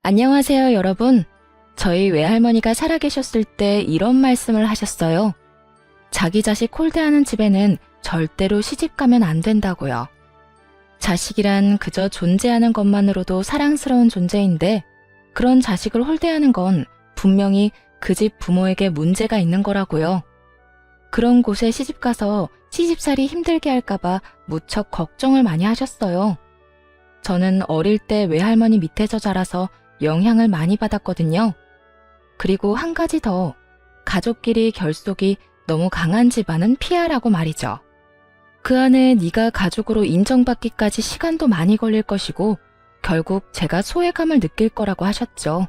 안녕하세요, 여러분. 저희 외할머니가 살아계셨을 때 이런 말씀을 하셨어요. 자기 자식 홀대하는 집에는 절대로 시집가면 안 된다고요. 자식이란 그저 존재하는 것만으로도 사랑스러운 존재인데 그런 자식을 홀대하는 건 분명히 그 집 부모에게 문제가 있는 거라고요. 그런 곳에 시집가서 시집살이 힘들게 할까봐 무척 걱정을 많이 하셨어요. 저는 어릴 때 외할머니 밑에서 자라서 영향을 많이 받았거든요. 그리고 한 가지 더, 가족끼리 결속이 너무 강한 집안은 피하라고 말이죠. 그 안에 네가 가족으로 인정받기까지 시간도 많이 걸릴 것이고 결국 제가 소외감을 느낄 거라고 하셨죠.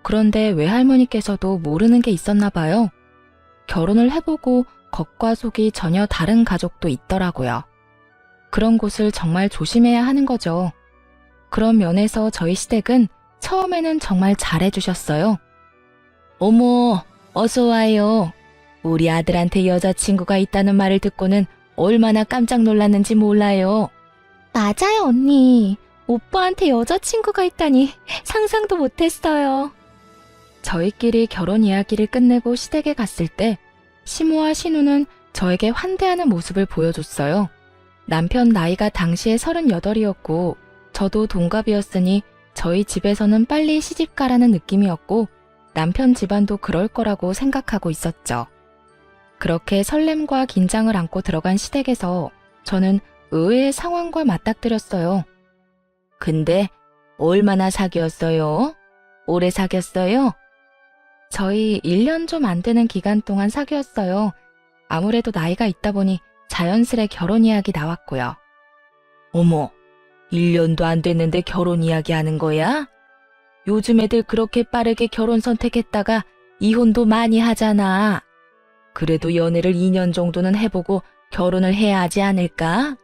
그런데 외할머니께서도 모르는 게 있었나 봐요. 결혼을 해보고 겉과 속이 전혀 다른 가족도 있더라고요. 그런 곳을 정말 조심해야 하는 거죠. 그런 면에서 저희 시댁은 처음에는 정말 잘해주셨어요. 어머, 어서 와요. 우리 아들한테 여자친구가 있다는 말을 듣고는 얼마나 깜짝 놀랐는지 몰라요. 맞아요, 언니. 오빠한테 여자친구가 있다니 상상도 못했어요. 저희끼리 결혼 이야기를 끝내고 시댁에 갔을 때 시모와 시누는 저에게 환대하는 모습을 보여줬어요. 남편 나이가 당시에 38이었고 저도 동갑이었으니 저희 집에서는 빨리 시집가라는 느낌이었고 남편 집안도 그럴 거라고 생각하고 있었죠. 그렇게 설렘과 긴장을 안고 들어간 시댁에서 저는 의외의 상황과 맞닥뜨렸어요. 근데 얼마나 사귀었어요? 오래 사귀었어요? 저희 1년 좀 안 되는 기간 동안 사귀었어요. 아무래도 나이가 있다 보니 자연스레 결혼 이야기 나왔고요. 어머, 1년도 안 됐는데 결혼 이야기 하는 거야? 요즘 애들 그렇게 빠르게 결혼 선택했다가 이혼도 많이 하잖아. 그래도 연애를 2년 정도는 해보고 결혼을 해야 하지 않을까?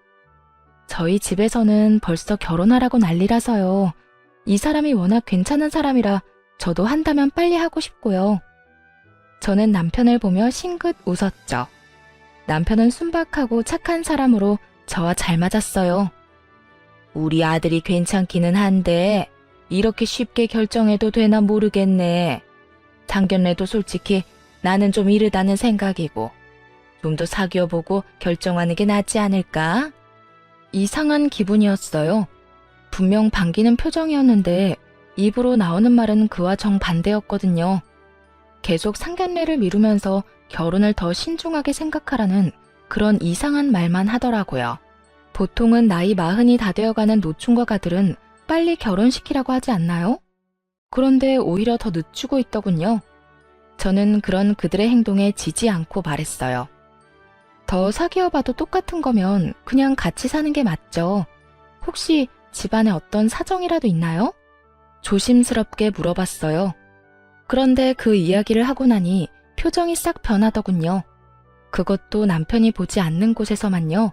저희 집에서는 벌써 결혼하라고 난리라서요. 이 사람이 워낙 괜찮은 사람이라 저도 한다면 빨리 하고 싶고요. 저는 남편을 보며 싱긋 웃었죠. 남편은 순박하고 착한 사람으로 저와 잘 맞았어요. 우리 아들이 괜찮기는 한데 이렇게 쉽게 결정해도 되나 모르겠네. 상견례도 솔직히 나는 좀 이르다는 생각이고 좀 더 사귀어보고 결정하는 게 낫지 않을까? 이상한 기분이었어요. 분명 반기는 표정이었는데 입으로 나오는 말은 그와 정반대였거든요. 계속 상견례를 미루면서 결혼을 더 신중하게 생각하라는 그런 이상한 말만 하더라고요. 보통은 나이 40이 다 되어가는 노충과 가들은 빨리 결혼시키라고 하지 않나요? 그런데 오히려 더 늦추고 있더군요. 저는 그런 그들의 행동에 지지 않고 말했어요. 더 사귀어봐도 똑같은 거면 그냥 같이 사는 게 맞죠. 혹시 집안에 어떤 사정이라도 있나요? 조심스럽게 물어봤어요. 그런데 그 이야기를 하고 나니 표정이 싹 변하더군요. 그것도 남편이 보지 않는 곳에서만요.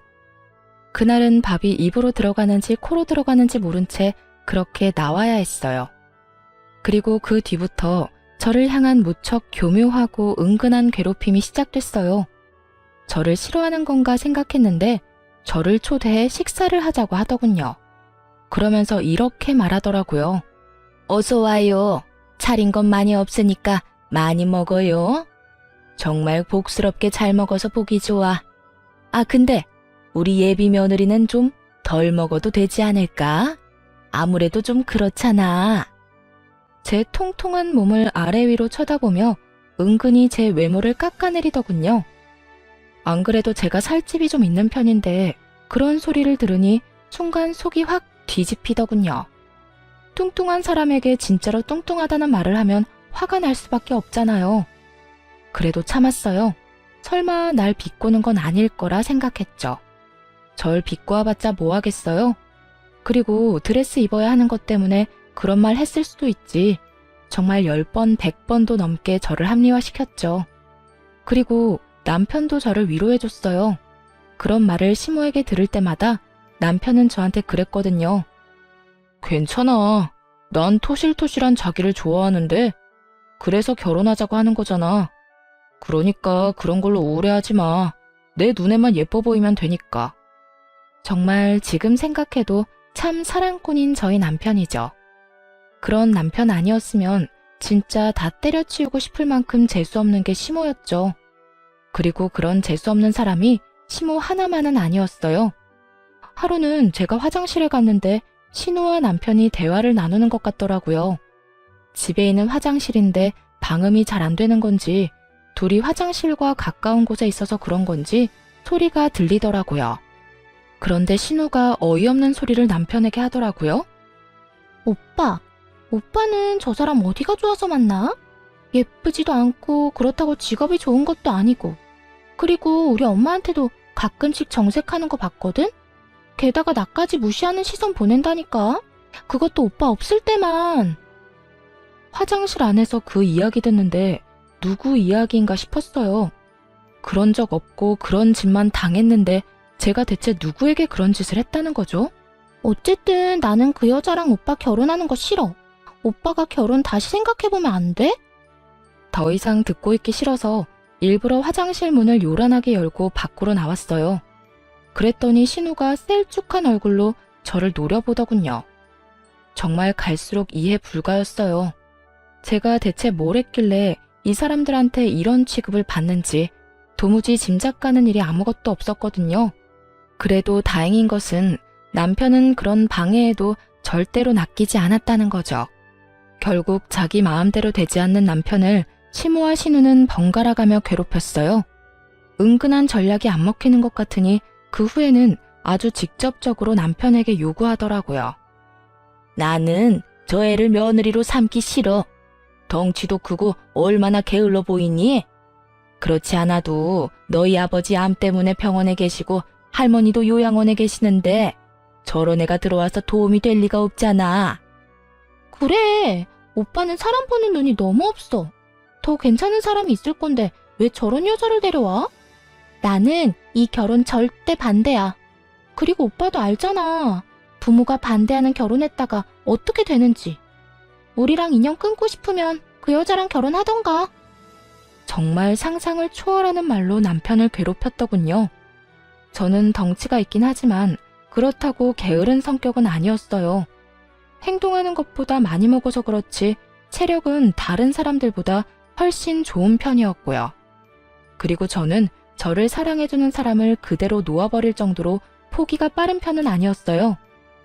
그날은 밥이 입으로 들어가는지 코로 들어가는지 모른 채 그렇게 나와야 했어요. 그리고 그 뒤부터 저를 향한 무척 교묘하고 은근한 괴롭힘이 시작됐어요. 저를 싫어하는 건가 생각했는데 저를 초대해 식사를 하자고 하더군요. 그러면서 이렇게 말하더라고요. 어서 와요. 차린 건 많이 없으니까 많이 먹어요. 정말 복스럽게 잘 먹어서 보기 좋아. 아, 근데 우리 예비 며느리는 좀 덜 먹어도 되지 않을까? 아무래도 좀 그렇잖아. 제 통통한 몸을 아래 위로 쳐다보며 은근히 제 외모를 깎아내리더군요. 안 그래도 제가 살집이 좀 있는 편인데 그런 소리를 들으니 순간 속이 확 뒤집히더군요. 뚱뚱한 사람에게 진짜로 뚱뚱하다는 말을 하면 화가 날 수밖에 없잖아요. 그래도 참았어요. 설마 날 비꼬는 건 아닐 거라 생각했죠. 절 비꼬아봤자 뭐 하겠어요? 그리고 드레스 입어야 하는 것 때문에 그런 말 했을 수도 있지. 정말 10번, 100번도 넘게 저를 합리화시켰죠. 그리고 남편도 저를 위로해줬어요. 그런 말을 시모에게 들을 때마다 남편은 저한테 그랬거든요. 괜찮아. 난 토실토실한 자기를 좋아하는데 그래서 결혼하자고 하는 거잖아. 그러니까 그런 걸로 우울해하지 마. 내 눈에만 예뻐 보이면 되니까. 정말 지금 생각해도 참 사랑꾼인 저희 남편이죠. 그런 남편 아니었으면 진짜 다 때려치우고 싶을 만큼 재수없는 게 시모였죠. 그리고 그런 재수없는 사람이 시모 하나만은 아니었어요. 하루는 제가 화장실에 갔는데 신우와 남편이 대화를 나누는 것 같더라고요. 집에 있는 화장실인데 방음이 잘 안 되는 건지 둘이 화장실과 가까운 곳에 있어서 그런 건지 소리가 들리더라고요. 그런데 신우가 어이없는 소리를 남편에게 하더라고요. 오빠는 저 사람 어디가 좋아서 만나? 예쁘지도 않고 그렇다고 직업이 좋은 것도 아니고. 그리고 우리 엄마한테도 가끔씩 정색하는 거 봤거든? 게다가 나까지 무시하는 시선 보낸다니까. 그것도 오빠 없을 때만. 화장실 안에서 그 이야기 듣는데 누구 이야기인가 싶었어요. 그런 적 없고 그런 짓만 당했는데 제가 대체 누구에게 그런 짓을 했다는 거죠? 어쨌든 나는 그 여자랑 오빠 결혼하는 거 싫어. 오빠가 결혼 다시 생각해보면 안 돼? 더 이상 듣고 있기 싫어서 일부러 화장실 문을 요란하게 열고 밖으로 나왔어요. 그랬더니 신우가 셀쭉한 얼굴로 저를 노려보더군요. 정말 갈수록 이해 불가였어요. 제가 대체 뭘 했길래 이 사람들한테 이런 취급을 받는지 도무지 짐작 가는 일이 아무것도 없었거든요. 그래도 다행인 것은 남편은 그런 방해에도 절대로 낚이지 않았다는 거죠. 결국 자기 마음대로 되지 않는 남편을 시모와 신우는 번갈아가며 괴롭혔어요. 은근한 전략이 안 먹히는 것 같으니 그 후에는 아주 직접적으로 남편에게 요구하더라고요. 나는 저 애를 며느리로 삼기 싫어. 덩치도 크고 얼마나 게을러 보이니? 그렇지 않아도 너희 아버지 암 때문에 병원에 계시고 할머니도 요양원에 계시는데 저런 애가 들어와서 도움이 될 리가 없잖아. 그래, 오빠는 사람 보는 눈이 너무 없어. 더 괜찮은 사람이 있을 건데 왜 저런 여자를 데려와? 나는 이 결혼 절대 반대야. 그리고 오빠도 알잖아. 부모가 반대하는 결혼했다가 어떻게 되는지. 우리랑 인연 끊고 싶으면 그 여자랑 결혼하던가. 정말 상상을 초월하는 말로 남편을 괴롭혔더군요. 저는 덩치가 있긴 하지만 그렇다고 게으른 성격은 아니었어요. 행동하는 것보다 많이 먹어서 그렇지 체력은 다른 사람들보다 훨씬 좋은 편이었고요. 그리고 저는 저를 사랑해주는 사람을 그대로 놓아버릴 정도로 포기가 빠른 편은 아니었어요.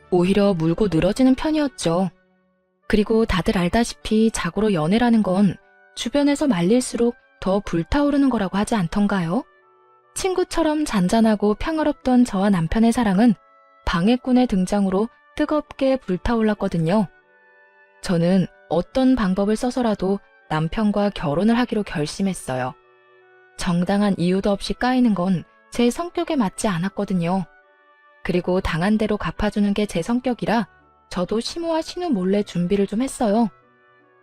오히려 물고 늘어지는 편이었죠. 그리고 다들 알다시피 자고로 연애라는 건 주변에서 말릴수록 더 불타오르는 거라고 하지 않던가요? 친구처럼 잔잔하고 평화롭던 저와 남편의 사랑은 방해꾼의 등장으로 뜨겁게 불타올랐거든요. 저는 어떤 방법을 써서라도 남편과 결혼을 하기로 결심했어요. 정당한 이유도 없이 까이는 건 제 성격에 맞지 않았거든요. 그리고 당한 대로 갚아주는 게 제 성격이라 저도 시모와 신우 몰래 준비를 좀 했어요.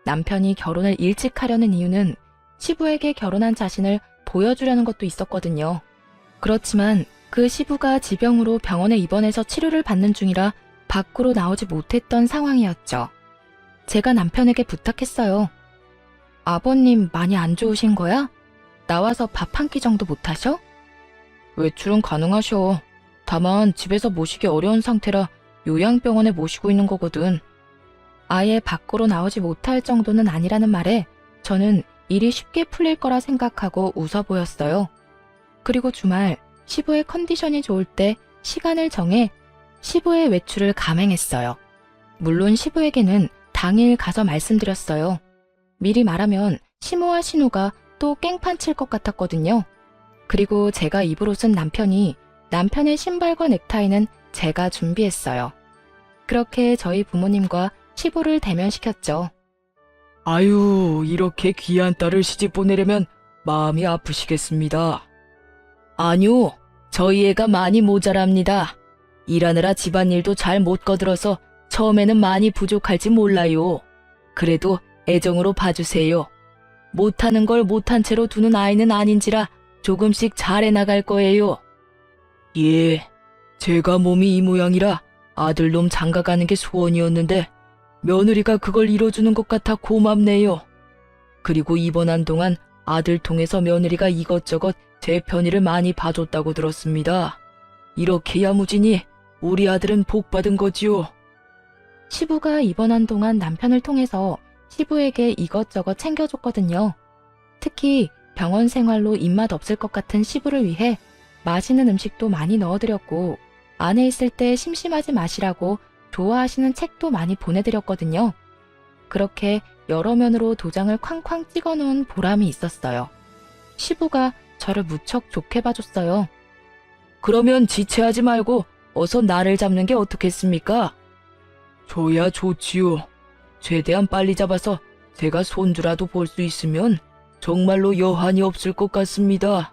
남편이 결혼을 일찍 하려는 이유는 시부에게 결혼한 자신을 보여주려는 것도 있었거든요. 그렇지만 그 시부가 지병으로 병원에 입원해서 치료를 받는 중이라 밖으로 나오지 못했던 상황이었죠. 제가 남편에게 부탁했어요. 아버님 많이 안 좋으신 거야? 나와서 밥 한 끼 정도 못 하셔? 외출은 가능하셔. 다만 집에서 모시기 어려운 상태라 요양병원에 모시고 있는 거거든. 아예 밖으로 나오지 못할 정도는 아니라는 말에 저는 일이 쉽게 풀릴 거라 생각하고 웃어 보였어요. 그리고 주말 시부의 컨디션이 좋을 때 시간을 정해 시부의 외출을 감행했어요. 물론 시부에게는 당일 가서 말씀드렸어요. 미리 말하면 시모와 신우가 또 깽판 칠 것 같았거든요. 그리고 제가 입을 옷은 남편이, 남편의 신발과 넥타이는 제가 준비했어요. 그렇게 저희 부모님과 시부를 대면시켰죠. 아유, 이렇게 귀한 딸을 시집 보내려면 마음이 아프시겠습니다. 아니요, 저희 애가 많이 모자랍니다. 일하느라 집안일도 잘 못 거들어서 처음에는 많이 부족할지 몰라요. 그래도 애정으로 봐주세요. 못하는 걸 못한 채로 두는 아이는 아닌지라 조금씩 잘해 나갈 거예요. 예, 제가 몸이 이 모양이라 아들놈 장가가는 게 소원이었는데 며느리가 그걸 이뤄주는 것 같아 고맙네요. 그리고 입원한 동안 아들 통해서 며느리가 이것저것 제 편의를 많이 봐줬다고 들었습니다. 이렇게 야무지니 우리 아들은 복 받은 거지요. 시부가 입원한 동안 남편을 통해서 시부에게 이것저것 챙겨줬거든요. 특히 병원 생활로 입맛 없을 것 같은 시부를 위해 맛있는 음식도 많이 넣어드렸고, 안에 있을 때 심심하지 마시라고 좋아하시는 책도 많이 보내드렸거든요. 그렇게 여러 면으로 도장을 쾅쾅 찍어놓은 보람이 있었어요. 시부가 저를 무척 좋게 봐줬어요. 그러면 지체하지 말고 어서 나를 잡는 게 어떻겠습니까? 줘야 좋지요. 최대한 빨리 잡아서 제가 손주라도 볼 수 있으면 정말로 여한이 없을 것 같습니다.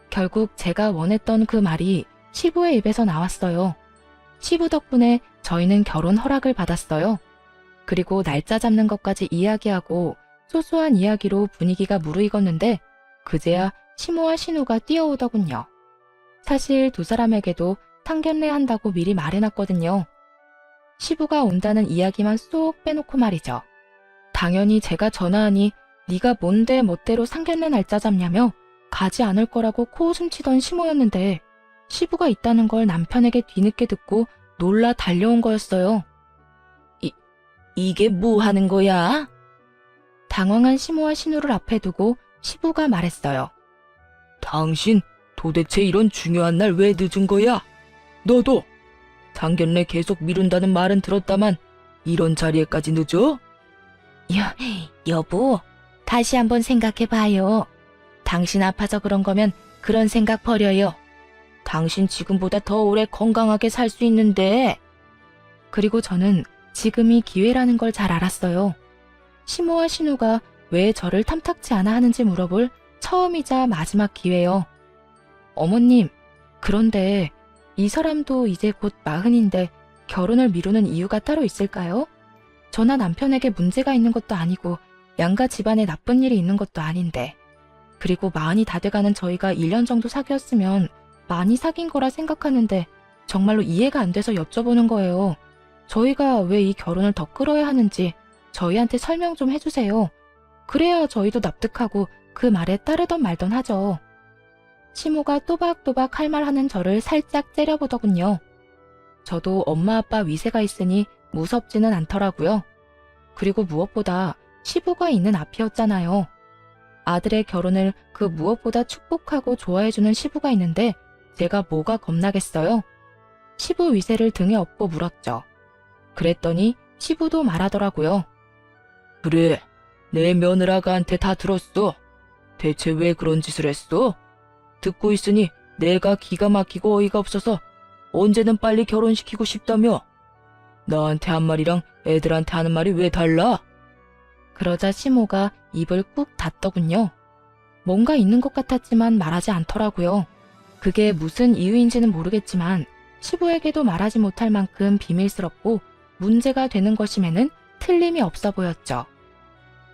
결국 제가 원했던 그 말이 시부의 입에서 나왔어요. 시부 덕분에 저희는 결혼 허락을 받았어요. 그리고 날짜 잡는 것까지 이야기하고 소소한 이야기로 분위기가 무르익었는데 그제야 시모와 신우가 뛰어오더군요. 사실 두 사람에게도 상견례 한다고 미리 말해놨거든요. 시부가 온다는 이야기만 쏙 빼놓고 말이죠. 당연히 제가 전화하니 네가 뭔데 멋대로 상견례 날짜 잡냐며 가지 않을 거라고 코웃음치던 시모였는데 시부가 있다는 걸 남편에게 뒤늦게 듣고 놀라 달려온 거였어요. 이게 뭐 하는 거야? 당황한 시모와 신우를 앞에 두고 시부가 말했어요. 당신 도대체 이런 중요한 날 왜 늦은 거야? 너도 상견례 계속 미룬다는 말은 들었다만 이런 자리에까지 늦어? 여보, 다시 한번 생각해봐요. 당신 아파서 그런 거면 그런 생각 버려요. 당신 지금보다 더 오래 건강하게 살 수 있는데. 그리고 저는 지금이 기회라는 걸 잘 알았어요. 시모와 신우가 왜 저를 탐탁치 않아 하는지 물어볼 처음이자 마지막 기회요. 어머님, 그런데 이 사람도 이제 곧 40인데 결혼을 미루는 이유가 따로 있을까요? 저나 남편에게 문제가 있는 것도 아니고 양가 집안에 나쁜 일이 있는 것도 아닌데. 그리고 40이 다 돼가는 저희가 1년 정도 사귀었으면 많이 사귄 거라 생각하는데 정말로 이해가 안 돼서 여쭤보는 거예요. 저희가 왜 이 결혼을 더 끌어야 하는지 저희한테 설명 좀 해주세요. 그래야 저희도 납득하고 그 말에 따르던 말던 하죠. 시모가 또박또박 할 말 하는 저를 살짝 째려보더군요. 저도 엄마 아빠 위세가 있으니 무섭지는 않더라고요. 그리고 무엇보다 시부가 있는 앞이었잖아요. 아들의 결혼을 그 무엇보다 축복하고 좋아해주는 시부가 있는데 제가 뭐가 겁나겠어요? 시부 위세를 등에 업고 물었죠. 그랬더니 시부도 말하더라고요. 그래, 내 며느라가한테 다 들었어. 대체 왜 그런 짓을 했어? 듣고 있으니 내가 기가 막히고 어이가 없어서 언제든 빨리 결혼시키고 싶다며. 나한테 한 말이랑 애들한테 하는 말이 왜 달라? 그러자 시모가 입을 꾹 닫더군요. 뭔가 있는 것 같았지만 말하지 않더라고요. 그게 무슨 이유인지는 모르겠지만 시부에게도 말하지 못할 만큼 비밀스럽고 문제가 되는 것임에는 틀림이 없어 보였죠.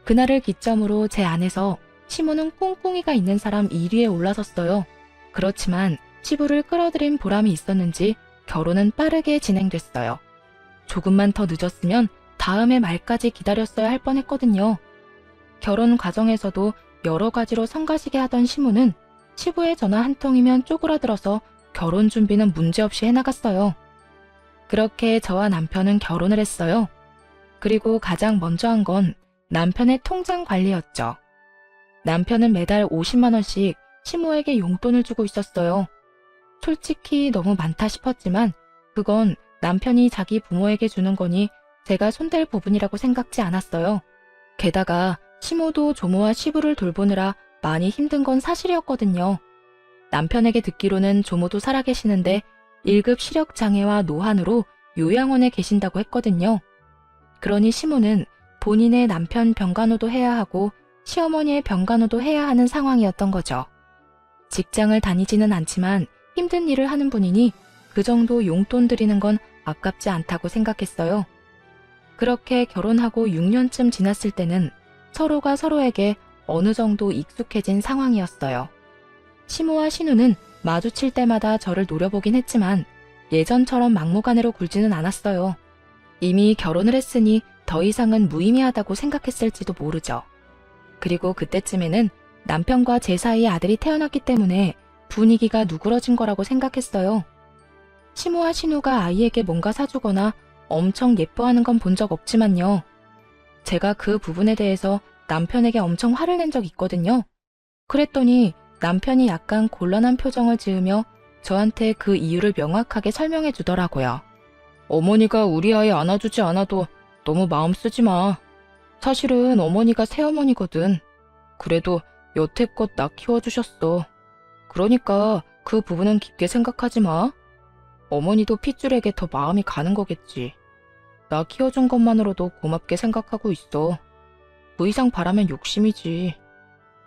그날을 기점으로 제 안에서 시모는 꿍꿍이가 있는 사람 1위에 올라섰어요. 그렇지만 시부를 끌어들인 보람이 있었는지 결혼은 빠르게 진행됐어요. 조금만 더 늦었으면 다음해 말까지 기다렸어야 할 뻔했거든요. 결혼 과정에서도 여러 가지로 성가시게 하던 시모는 시부의 전화 한 통이면 쪼그라들어서 결혼 준비는 문제없이 해나갔어요. 그렇게 저와 남편은 결혼을 했어요. 그리고 가장 먼저 한 건 남편의 통장 관리였죠. 남편은 매달 50만 원씩 시모에게 용돈을 주고 있었어요. 솔직히 너무 많다 싶었지만 그건 남편이 자기 부모에게 주는 거니 제가 손댈 부분이라고 생각지 않았어요. 게다가 시모도 조모와 시부를 돌보느라 많이 힘든 건 사실이었거든요. 남편에게 듣기로는 조모도 살아계시는데 1급 시력장애와 노환으로 요양원에 계신다고 했거든요. 그러니 시모는 본인의 남편 병간호도 해야 하고 시어머니의 병간호도 해야 하는 상황이었던 거죠. 직장을 다니지는 않지만 힘든 일을 하는 분이니 그 정도 용돈 드리는 건 아깝지 않다고 생각했어요. 그렇게 결혼하고 6년쯤 지났을 때는 서로가 서로에게 어느 정도 익숙해진 상황이었어요. 시모와 신우는 마주칠 때마다 저를 노려보긴 했지만 예전처럼 막무가내로 굴지는 않았어요. 이미 결혼을 했으니 더 이상은 무의미하다고 생각했을지도 모르죠. 그리고 그때쯤에는 남편과 제 사이에 아들이 태어났기 때문에 분위기가 누그러진 거라고 생각했어요. 시모와 신우가 아이에게 뭔가 사주거나 엄청 예뻐하는 건 본 적 없지만요. 제가 그 부분에 대해서 남편에게 엄청 화를 낸 적 있거든요. 그랬더니 남편이 약간 곤란한 표정을 지으며 저한테 그 이유를 명확하게 설명해 주더라고요. 어머니가 우리 아이 안아주지 않아도 너무 마음 쓰지 마. 사실은 어머니가 새어머니거든. 그래도 여태껏 나 키워주셨어. 그러니까 그 부분은 깊게 생각하지 마. 어머니도 핏줄에게 더 마음이 가는 거겠지. 나 키워준 것만으로도 고맙게 생각하고 있어. 그 이상 바라면 욕심이지.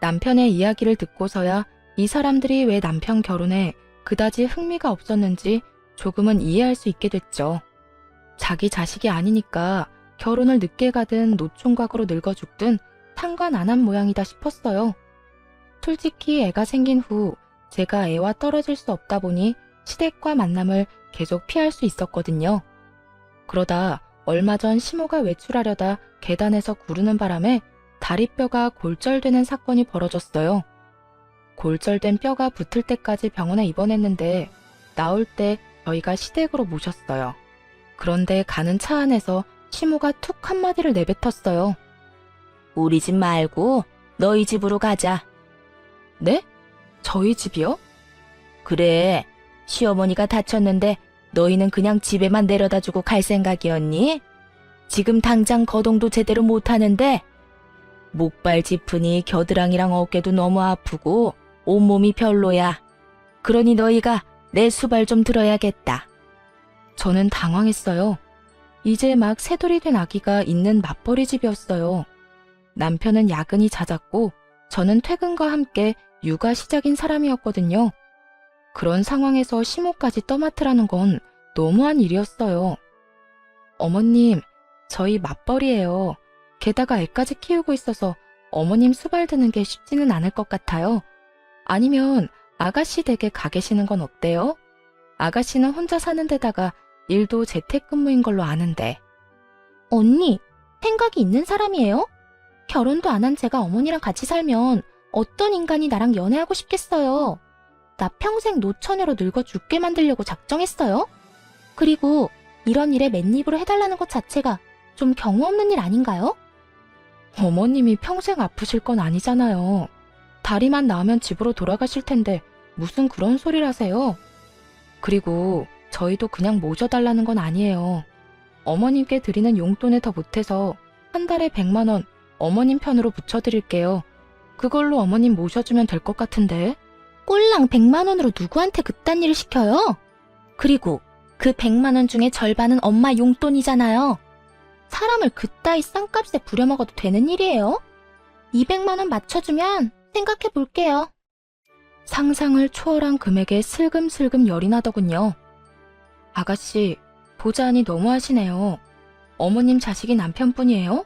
남편의 이야기를 듣고서야 이 사람들이 왜 남편 결혼에 그다지 흥미가 없었는지 조금은 이해할 수 있게 됐죠. 자기 자식이 아니니까 결혼을 늦게 가든 노총각으로 늙어 죽든 상관 안 한 모양이다 싶었어요. 솔직히 애가 생긴 후 제가 애와 떨어질 수 없다 보니 시댁과 만남을 계속 피할 수 있었거든요. 그러다 얼마 전 시모가 외출하려다 계단에서 구르는 바람에 다리뼈가 골절되는 사건이 벌어졌어요. 골절된 뼈가 붙을 때까지 병원에 입원했는데 나올 때 저희가 시댁으로 모셨어요. 그런데 가는 차 안에서 시모가 툭 한마디를 내뱉었어요. 우리 집 말고 너희 집으로 가자. 네? 저희 집이요? 그래. 시어머니가 다쳤는데 너희는 그냥 집에만 내려다 주고 갈 생각이었니? 지금 당장 거동도 제대로 못하는데 목발 짚으니 겨드랑이랑 어깨도 너무 아프고 온몸이 별로야. 그러니 너희가 내 수발 좀 들어야겠다. 저는 당황했어요. 이제 막 새돌이 된 아기가 있는 맞벌이 집이었어요. 남편은 야근이 잦았고 저는 퇴근과 함께 육아 시작인 사람이었거든요. 그런 상황에서 시모까지 떠맡으라는 건 너무한 일이었어요. 어머님, 저희 맞벌이에요. 게다가 애까지 키우고 있어서 어머님 수발 드는 게 쉽지는 않을 것 같아요. 아니면 아가씨 댁에 가 계시는 건 어때요? 아가씨는 혼자 사는 데다가 일도 재택근무인 걸로 아는데. 언니, 생각이 있는 사람이에요? 결혼도 안 한 제가 어머니랑 같이 살면 어떤 인간이 나랑 연애하고 싶겠어요. 나 평생 노처녀로 늙어 죽게 만들려고 작정했어요. 그리고 이런 일에 맨입으로 해달라는 것 자체가 좀 경우 없는 일 아닌가요? 어머님이 평생 아프실 건 아니잖아요. 다리만 나으면 집으로 돌아가실 텐데 무슨 그런 소리를 하세요? 그리고 저희도 그냥 모셔달라는 건 아니에요. 어머님께 드리는 용돈에 더 못해서 한 달에 100만 원 어머님 편으로 붙여드릴게요. 그걸로 어머님 모셔주면 될 것 같은데. 꼴랑 100만 원으로 누구한테 그딴 일을 시켜요? 그리고 그 100만 원 중에 절반은 엄마 용돈이잖아요. 사람을 그따위 싼값에 부려먹어도 되는 일이에요? 200만 원 맞춰주면 생각해 볼게요. 상상을 초월한 금액에 슬금슬금 열이 나더군요. 아가씨, 보자하니 너무하시네요. 어머님 자식이 남편뿐이에요?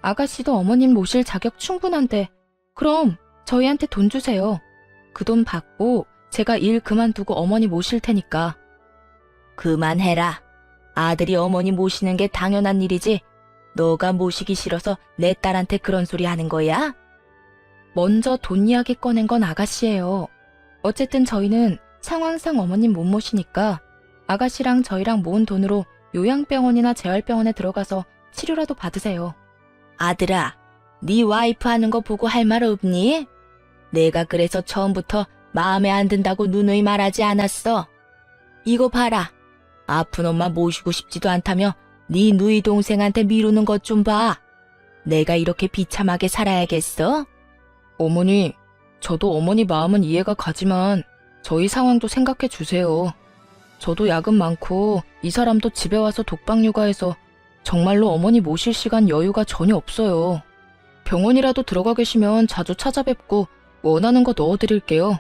아가씨도 어머님 모실 자격 충분한데 그럼 저희한테 돈 주세요. 그 돈 받고 제가 일 그만두고 어머니 모실 테니까. 그만해라. 아들이 어머니 모시는 게 당연한 일이지. 너가 모시기 싫어서 내 딸한테 그런 소리 하는 거야? 먼저 돈 이야기 꺼낸 건 아가씨예요. 어쨌든 저희는 상황상 어머님 못 모시니까 아가씨랑 저희랑 모은 돈으로 요양병원이나 재활병원에 들어가서 치료라도 받으세요. 아들아, 네 와이프 하는 거 보고 할 말 없니? 내가 그래서 처음부터 마음에 안 든다고 누누이 말하지 않았어. 이거 봐라. 아픈 엄마 모시고 싶지도 않다며 네 누이 동생한테 미루는 것 좀 봐. 내가 이렇게 비참하게 살아야겠어? 어머니, 저도 어머니 마음은 이해가 가지만 저희 상황도 생각해 주세요. 저도 야근 많고 이 사람도 집에 와서 독박 육아해서 정말로 어머니 모실 시간 여유가 전혀 없어요. 병원이라도 들어가 계시면 자주 찾아뵙고 원하는 거 넣어드릴게요.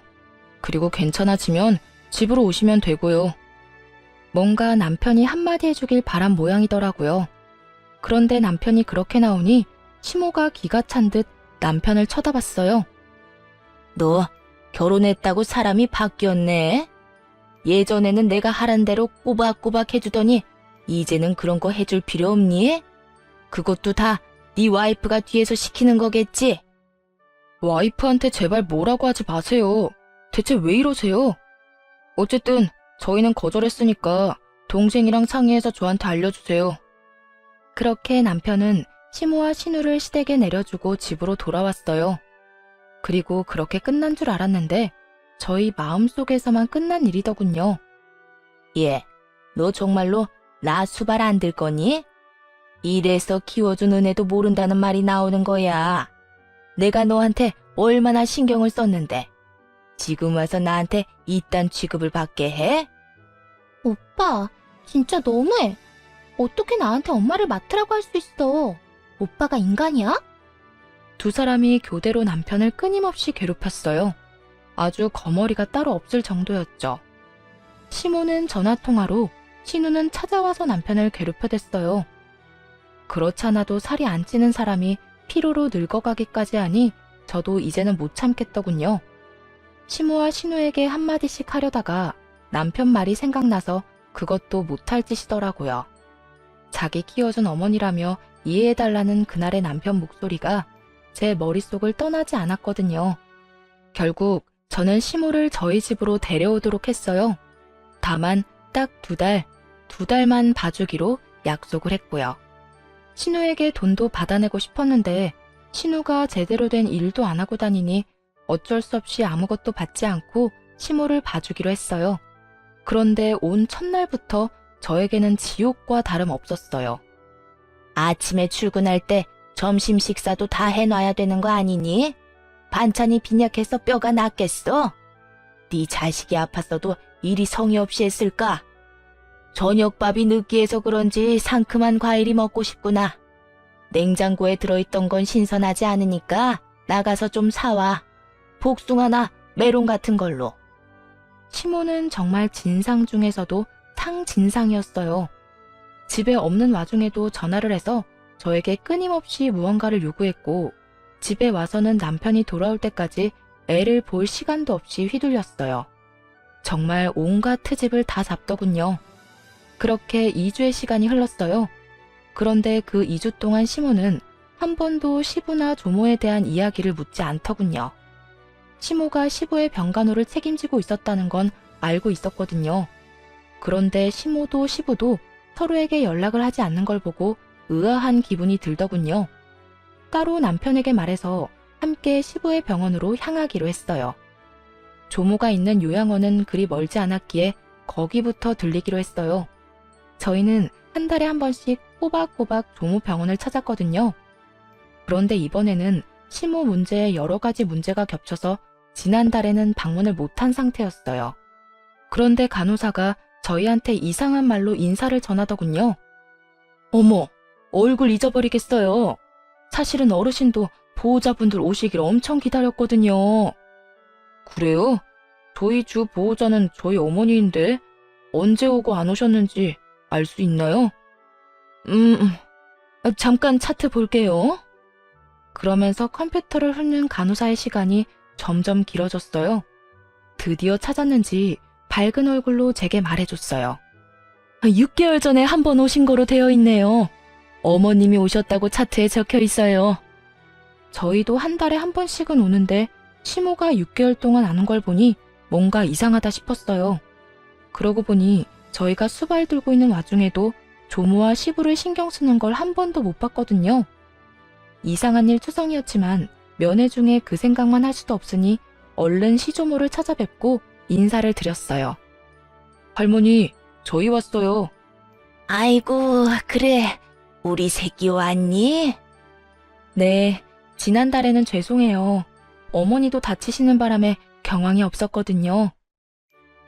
그리고 괜찮아지면 집으로 오시면 되고요. 뭔가 남편이 한마디 해주길 바란 모양이더라고요. 그런데 남편이 그렇게 나오니 시모가 기가 찬 듯 남편을 쳐다봤어요. 너 결혼했다고 사람이 바뀌었네. 예전에는 내가 하란 대로 꼬박꼬박 해주더니 이제는 그런 거 해줄 필요 없니? 그것도 다 네 와이프가 뒤에서 시키는 거겠지? 와이프한테 제발 뭐라고 하지 마세요. 대체 왜 이러세요? 어쨌든 저희는 거절했으니까 동생이랑 상의해서 저한테 알려주세요. 그렇게 남편은 시모와 신우를 시댁에 내려주고 집으로 돌아왔어요. 그리고 그렇게 끝난 줄 알았는데 저희 마음속에서만 끝난 일이더군요. 얘, 너 정말로 나 수발 안 들 거니? 이래서 키워준 은혜도 모른다는 말이 나오는 거야. 내가 너한테 얼마나 신경을 썼는데 지금 와서 나한테 이딴 취급을 받게 해? 오빠, 진짜 너무해. 어떻게 나한테 엄마를 맡으라고 할 수 있어? 오빠가 인간이야? 두 사람이 교대로 남편을 끊임없이 괴롭혔어요. 아주 거머리가 따로 없을 정도였죠. 시모는 전화통화로, 신우는 찾아와서 남편을 괴롭혀댔어요. 그렇잖아도 살이 안 찌는 사람이 피로로 늙어가기까지 하니 저도 이제는 못 참겠더군요. 시모와 신우에게 한마디씩 하려다가 남편 말이 생각나서 그것도 못할 짓이더라고요. 자기 키워준 어머니라며 이해해달라는 그날의 남편 목소리가 제 머릿속을 떠나지 않았거든요. 결국 저는 시모를 저희 집으로 데려오도록 했어요. 다만 딱 두 달만 봐주기로 약속을 했고요. 신우에게 돈도 받아내고 싶었는데 신우가 제대로 된 일도 안 하고 다니니 어쩔 수 없이 아무것도 받지 않고 시모를 봐주기로 했어요. 그런데 온 첫날부터 저에게는 지옥과 다름없었어요. 아침에 출근할 때 점심 식사도 다 해놔야 되는 거 아니니? 반찬이 빈약해서 뼈가 낫겠어? 네 자식이 아팠어도 일이 성의 없이 했을까? 저녁밥이 느끼해서 그런지 상큼한 과일이 먹고 싶구나. 냉장고에 들어있던 건 신선하지 않으니까 나가서 좀 사와. 복숭아나 메론 같은 걸로. 시모는 정말 진상 중에서도 상진상이었어요. 집에 없는 와중에도 전화를 해서 저에게 끊임없이 무언가를 요구했고 집에 와서는 남편이 돌아올 때까지 애를 볼 시간도 없이 휘둘렸어요. 정말 온갖 트집을 다 잡더군요. 그렇게 2주의 시간이 흘렀어요. 그런데 그 2주 동안 시모는 한 번도 시부나 조모에 대한 이야기를 묻지 않더군요. 시모가 시부의 병간호를 책임지고 있었다는 건 알고 있었거든요. 그런데 시모도 시부도 서로에게 연락을 하지 않는 걸 보고 의아한 기분이 들더군요. 따로 남편에게 말해서 함께 시부의 병원으로 향하기로 했어요. 조모가 있는 요양원은 그리 멀지 않았기에 거기부터 들리기로 했어요. 저희는 한 달에 한 번씩 꼬박꼬박 조모 병원을 찾았거든요. 그런데 이번에는 시모 문제에 여러 가지 문제가 겹쳐서 지난달에는 방문을 못한 상태였어요. 그런데 간호사가 저희한테 이상한 말로 인사를 전하더군요. 어머, 얼굴 잊어버리겠어요. 사실은 어르신도 보호자분들 오시길 엄청 기다렸거든요. 그래요? 저희 주 보호자는 저희 어머니인데 언제 오고 안 오셨는지 알 수 있나요? 잠깐 차트 볼게요. 그러면서 컴퓨터를 훑는 간호사의 시간이 점점 길어졌어요. 드디어 찾았는지 밝은 얼굴로 제게 말해줬어요. 6개월 전에 한 번 오신 거로 되어 있네요. 어머님이 오셨다고 차트에 적혀 있어요. 저희도 한 달에 한 번씩은 오는데 시모가 6개월 동안 안 온 걸 보니 뭔가 이상하다 싶었어요. 그러고 보니 저희가 수발 들고 있는 와중에도 조모와 시부를 신경 쓰는 걸 한 번도 못 봤거든요. 이상한 일 투성이었지만 면회 중에 그 생각만 할 수도 없으니 얼른 시조모를 찾아뵙고 인사를 드렸어요. 할머니, 저희 왔어요. 아이고, 그래. 우리 새끼 왔니? 네, 지난달에는 죄송해요. 어머니도 다치시는 바람에 경황이 없었거든요.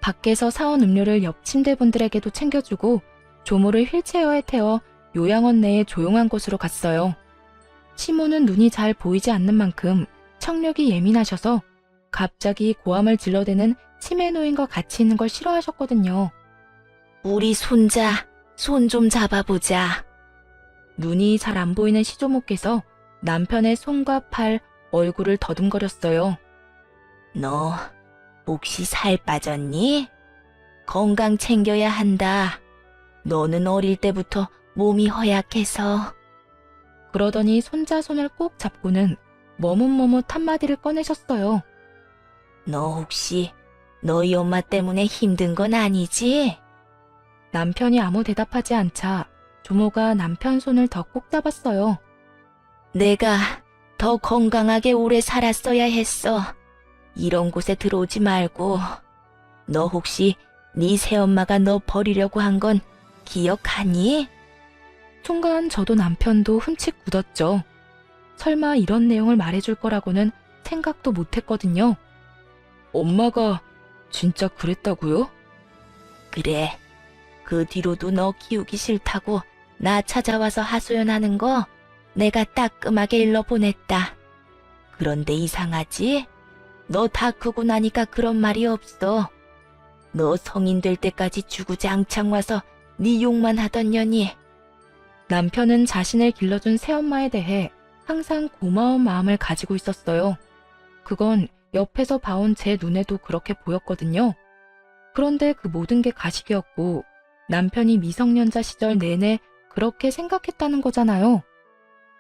밖에서 사온 음료를 옆 침대분들에게도 챙겨주고 조모를 휠체어에 태워 요양원 내의 조용한 곳으로 갔어요. 시모는 눈이 잘 보이지 않는 만큼 청력이 예민하셔서 갑자기 고함을 질러대는 치매 노인과 같이 있는 걸 싫어하셨거든요. 우리 손자, 손 좀 잡아보자. 눈이 잘 안 보이는 시조모께서 남편의 손과 팔, 얼굴을 더듬거렸어요. 너 혹시 살 빠졌니? 건강 챙겨야 한다. 너는 어릴 때부터 몸이 허약해서. 그러더니 손자 손을 꼭 잡고는 머뭇머뭇 한마디를 꺼내셨어요. 너 혹시 너희 엄마 때문에 힘든 건 아니지? 남편이 아무 대답하지 않자 조모가 남편 손을 더 꼭 잡았어요. 내가 더 건강하게 오래 살았어야 했어. 이런 곳에 들어오지 말고. 너 혹시 네 새엄마가 너 버리려고 한 건 기억하니? 순간 저도 남편도 흠칫 굳었죠. 설마 이런 내용을 말해줄 거라고는 생각도 못했거든요. 엄마가 진짜 그랬다고요? 그래. 그 뒤로도 너 키우기 싫다고 나 찾아와서 하소연하는 거 내가 따끔하게 일러보냈다. 그런데 이상하지? 너 다 크고 나니까 그런 말이 없어. 너 성인 될 때까지 주구장창 와서 네 욕만 하던 년이. 남편은 자신을 길러준 새엄마에 대해 항상 고마운 마음을 가지고 있었어요. 그건 옆에서 봐온 제 눈에도 그렇게 보였거든요. 그런데 그 모든 게 가식이었고 남편이 미성년자 시절 내내 그렇게 생각했다는 거잖아요.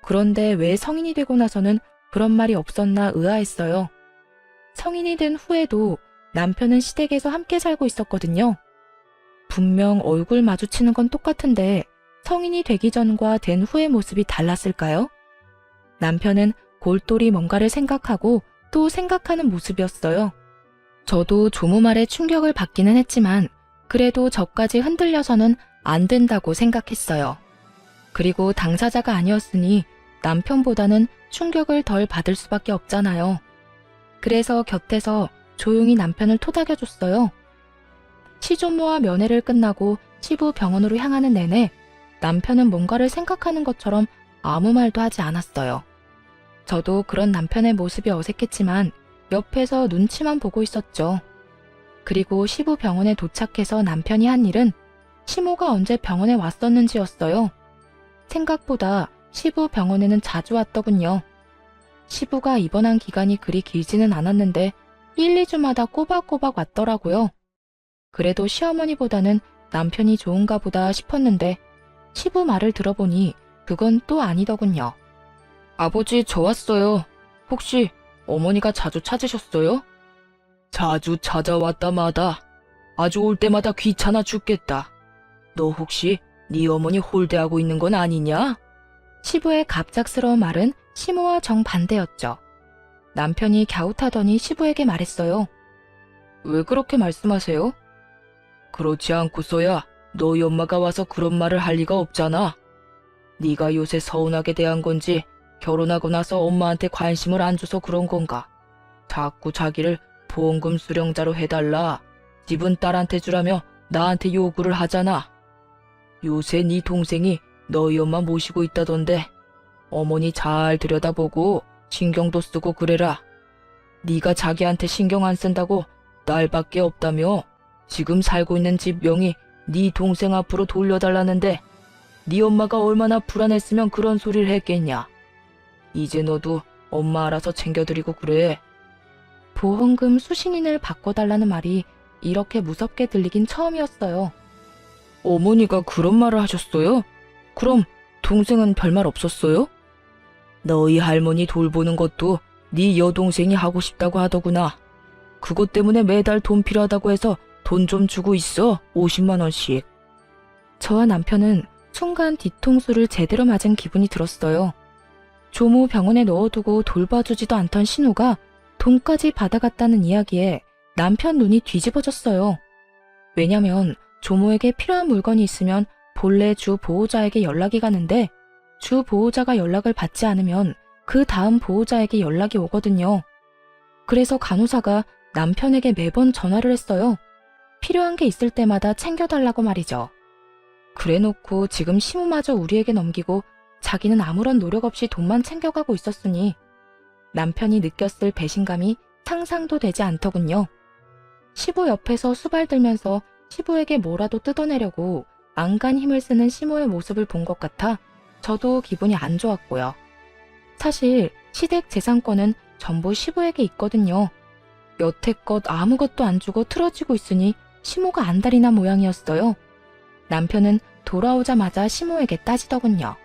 그런데 왜 성인이 되고 나서는 그런 말이 없었나 의아했어요. 성인이 된 후에도 남편은 시댁에서 함께 살고 있었거든요. 분명 얼굴 마주치는 건 똑같은데 성인이 되기 전과 된 후의 모습이 달랐을까요? 남편은 골똘히 뭔가를 생각하고 또 생각하는 모습이었어요. 저도 조모 말에 충격을 받기는 했지만 그래도 저까지 흔들려서는 안 된다고 생각했어요. 그리고 당사자가 아니었으니 남편보다는 충격을 덜 받을 수밖에 없잖아요. 그래서 곁에서 조용히 남편을 토닥여줬어요. 시조모와 면회를 끝나고 시부 병원으로 향하는 내내 남편은 뭔가를 생각하는 것처럼 아무 말도 하지 않았어요. 저도 그런 남편의 모습이 어색했지만 옆에서 눈치만 보고 있었죠. 그리고 시부 병원에 도착해서 남편이 한 일은 시모가 언제 병원에 왔었는지였어요. 생각보다 시부 병원에는 자주 왔더군요. 시부가 입원한 기간이 그리 길지는 않았는데 1, 2주마다 꼬박꼬박 왔더라고요. 그래도 시어머니보다는 남편이 좋은가 보다 싶었는데 시부 말을 들어보니 그건 또 아니더군요. 아버지, 저 왔어요. 혹시 어머니가 자주 찾으셨어요? 자주 찾아왔다마다 아주 올 때마다 귀찮아 죽겠다. 너 혹시 네 어머니 홀대하고 있는 건 아니냐? 시부의 갑작스러운 말은 시모와 정반대였죠. 남편이 갸웃하더니 시부에게 말했어요. 왜 그렇게 말씀하세요? 그렇지 않고서야 너희 엄마가 와서 그런 말을 할 리가 없잖아. 네가 요새 서운하게 대한 건지 결혼하고 나서 엄마한테 관심을 안 줘서 그런 건가? 자꾸 자기를 보험금 수령자로 해달라. 집은 딸한테 주라며 나한테 요구를 하잖아. 요새 네 동생이 너희 엄마 모시고 있다던데 어머니 잘 들여다보고 신경도 쓰고 그래라. 네가 자기한테 신경 안 쓴다고 딸밖에 없다며 지금 살고 있는 집 명의 네 동생 앞으로 돌려달라는데 네 엄마가 얼마나 불안했으면 그런 소리를 했겠냐. 이제 너도 엄마 알아서 챙겨드리고 그래. 보험금 수신인을 바꿔달라는 말이 이렇게 무섭게 들리긴 처음이었어요. 어머니가 그런 말을 하셨어요? 그럼 동생은 별말 없었어요? 너희 할머니 돌보는 것도 네 여동생이 하고 싶다고 하더구나. 그것 때문에 매달 돈 필요하다고 해서 돈 좀 주고 있어. 50만 원씩. 저와 남편은 순간 뒤통수를 제대로 맞은 기분이 들었어요. 조모 병원에 넣어두고 돌봐주지도 않던 신우가 돈까지 받아갔다는 이야기에 남편 눈이 뒤집어졌어요. 왜냐면 조모에게 필요한 물건이 있으면 본래 주 보호자에게 연락이 가는데 주 보호자가 연락을 받지 않으면 그 다음 보호자에게 연락이 오거든요. 그래서 간호사가 남편에게 매번 전화를 했어요. 필요한 게 있을 때마다 챙겨달라고 말이죠. 그래놓고 지금 시무마저 우리에게 넘기고 자기는 아무런 노력 없이 돈만 챙겨가고 있었으니 남편이 느꼈을 배신감이 상상도 되지 않더군요. 시부 옆에서 수발들면서 시부에게 뭐라도 뜯어내려고 안간 힘을 쓰는 시모의 모습을 본 것 같아 저도 기분이 안 좋았고요. 사실 시댁 재산권은 전부 시부에게 있거든요. 여태껏 아무것도 안 주고 틀어지고 있으니 시모가 안달이 난 모양이었어요. 남편은 돌아오자마자 시모에게 따지더군요.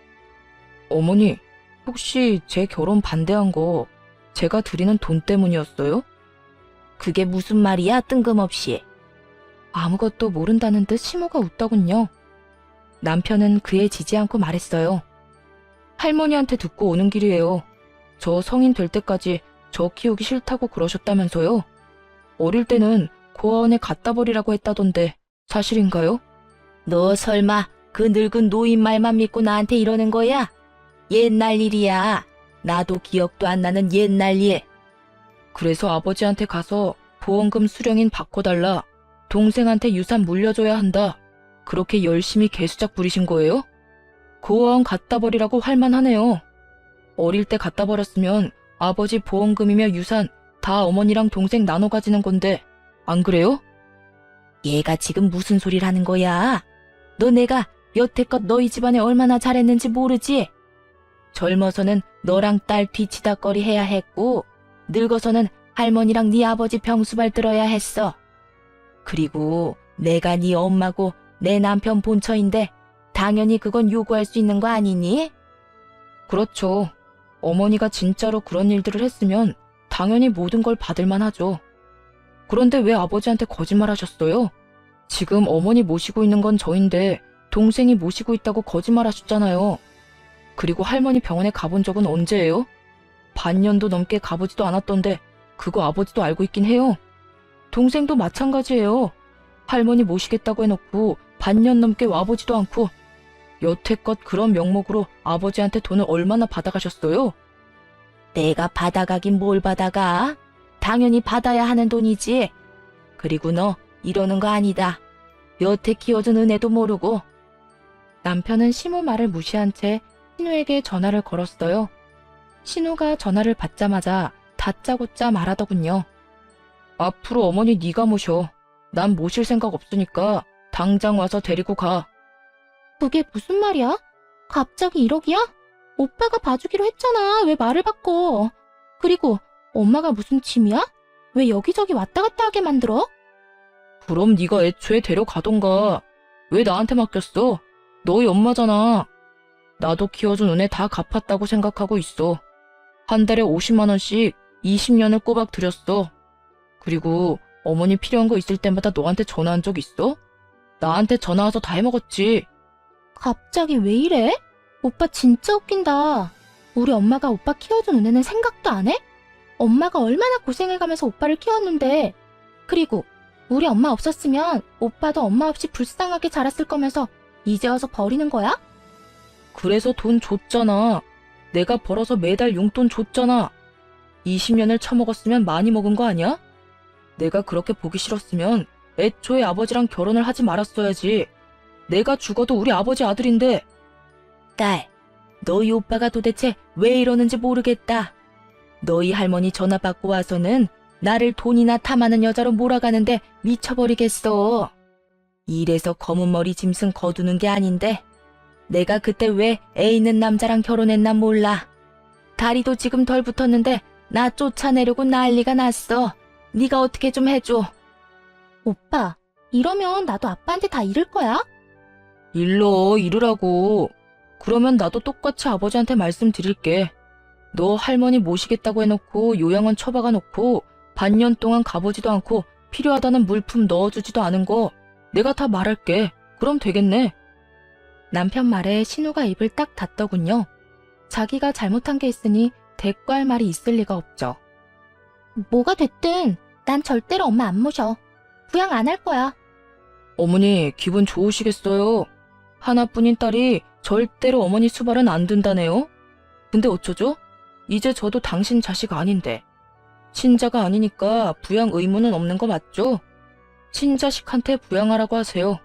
어머니, 혹시 제 결혼 반대한 거 제가 드리는 돈 때문이었어요? 그게 무슨 말이야, 뜬금없이. 아무것도 모른다는 듯 시모가 웃더군요. 남편은 그에 지지 않고 말했어요. 할머니한테 듣고 오는 길이에요. 저 성인 될 때까지 저 키우기 싫다고 그러셨다면서요? 어릴 때는 고아원에 갖다 버리라고 했다던데 사실인가요? 너 설마 그 늙은 노인 말만 믿고 나한테 이러는 거야? 옛날 일이야. 나도 기억도 안 나는 옛날 일. 그래서 아버지한테 가서 보험금 수령인 바꿔달라. 동생한테 유산 물려줘야 한다. 그렇게 열심히 개수작 부리신 거예요? 고아원 갖다 버리라고 할 만하네요. 어릴 때 갖다 버렸으면 아버지 보험금이며 유산 다 어머니랑 동생 나눠 가지는 건데 안 그래요? 얘가 지금 무슨 소리를 하는 거야? 너 내가 여태껏 너희 집안에 얼마나 잘했는지 모르지? 젊어서는 너랑 딸 뒤치다꺼리 해야 했고 늙어서는 할머니랑 네 아버지 병수발 들어야 했어. 그리고 내가 네 엄마고 내 남편 본처인데 당연히 그건 요구할 수 있는 거 아니니? 그렇죠. 어머니가 진짜로 그런 일들을 했으면 당연히 모든 걸 받을만 하죠. 그런데 왜 아버지한테 거짓말하셨어요? 지금 어머니 모시고 있는 건 저인데 동생이 모시고 있다고 거짓말하셨잖아요. 그리고 할머니 병원에 가본 적은 언제예요? 반년도 넘게 가보지도 않았던데 그거 아버지도 알고 있긴 해요. 동생도 마찬가지예요. 할머니 모시겠다고 해놓고 반년 넘게 와보지도 않고 여태껏 그런 명목으로 아버지한테 돈을 얼마나 받아가셨어요? 내가 받아가긴 뭘 받아가? 당연히 받아야 하는 돈이지. 그리고 너 이러는 거 아니다. 여태 키워준 은혜도 모르고. 남편은 시모 말을 무시한 채 신우에게 전화를 걸었어요. 신우가 전화를 받자마자 다짜고짜 말하더군요. 앞으로 어머니 네가 모셔. 난 모실 생각 없으니까 당장 와서 데리고 가. 그게 무슨 말이야? 갑자기 1억이야? 오빠가 봐주기로 했잖아. 왜 말을 바꿔? 그리고 엄마가 무슨 짐이야? 왜 여기저기 왔다 갔다 하게 만들어? 그럼 네가 애초에 데려가던가. 왜 나한테 맡겼어? 너희 엄마잖아. 나도 키워준 은혜 다 갚았다고 생각하고 있어. 한 달에 50만 원씩 20년을 꼬박 들였어. 그리고 어머니 필요한 거 있을 때마다 너한테 전화한 적 있어? 나한테 전화 와서 다 해먹었지. 갑자기 왜 이래? 오빠 진짜 웃긴다. 우리 엄마가 오빠 키워준 은혜는 생각도 안 해? 엄마가 얼마나 고생해가면서 오빠를 키웠는데. 그리고 우리 엄마 없었으면 오빠도 엄마 없이 불쌍하게 자랐을 거면서 이제 와서 버리는 거야? 그래서 돈 줬잖아. 내가 벌어서 매달 용돈 줬잖아. 20년을 처먹었으면 많이 먹은 거 아니야? 내가 그렇게 보기 싫었으면 애초에 아버지랑 결혼을 하지 말았어야지. 내가 죽어도 우리 아버지 아들인데. 딸, 너희 오빠가 도대체 왜 이러는지 모르겠다. 너희 할머니 전화 받고 와서는 나를 돈이나 탐하는 여자로 몰아가는데 미쳐버리겠어. 이래서 검은 머리 짐승 거두는 게 아닌데 내가 그때 왜 애 있는 남자랑 결혼했나 몰라. 다리도 지금 덜 붙었는데 나 쫓아내려고 난리가 났어. 네가 어떻게 좀 해줘. 오빠, 이러면 나도 아빠한테 다 잃을 거야? 이르라고. 그러면 나도 똑같이 아버지한테 말씀드릴게. 너 할머니 모시겠다고 해놓고 요양원 처박아 놓고 반년 동안 가보지도 않고 필요하다는 물품 넣어주지도 않은 거 내가 다 말할게. 그럼 되겠네. 남편 말에 신우가 입을 딱 닫더군요. 자기가 잘못한 게 있으니 대꾸할 말이 있을 리가 없죠. 뭐가 됐든 난 절대로 엄마 안 모셔. 부양 안 할 거야. 어머니 기분 좋으시겠어요? 하나뿐인 딸이 절대로 어머니 수발은 안 든다네요. 근데 어쩌죠? 이제 저도 당신 자식 아닌데. 친자가 아니니까 부양 의무는 없는 거 맞죠? 친자식한테 부양하라고 하세요.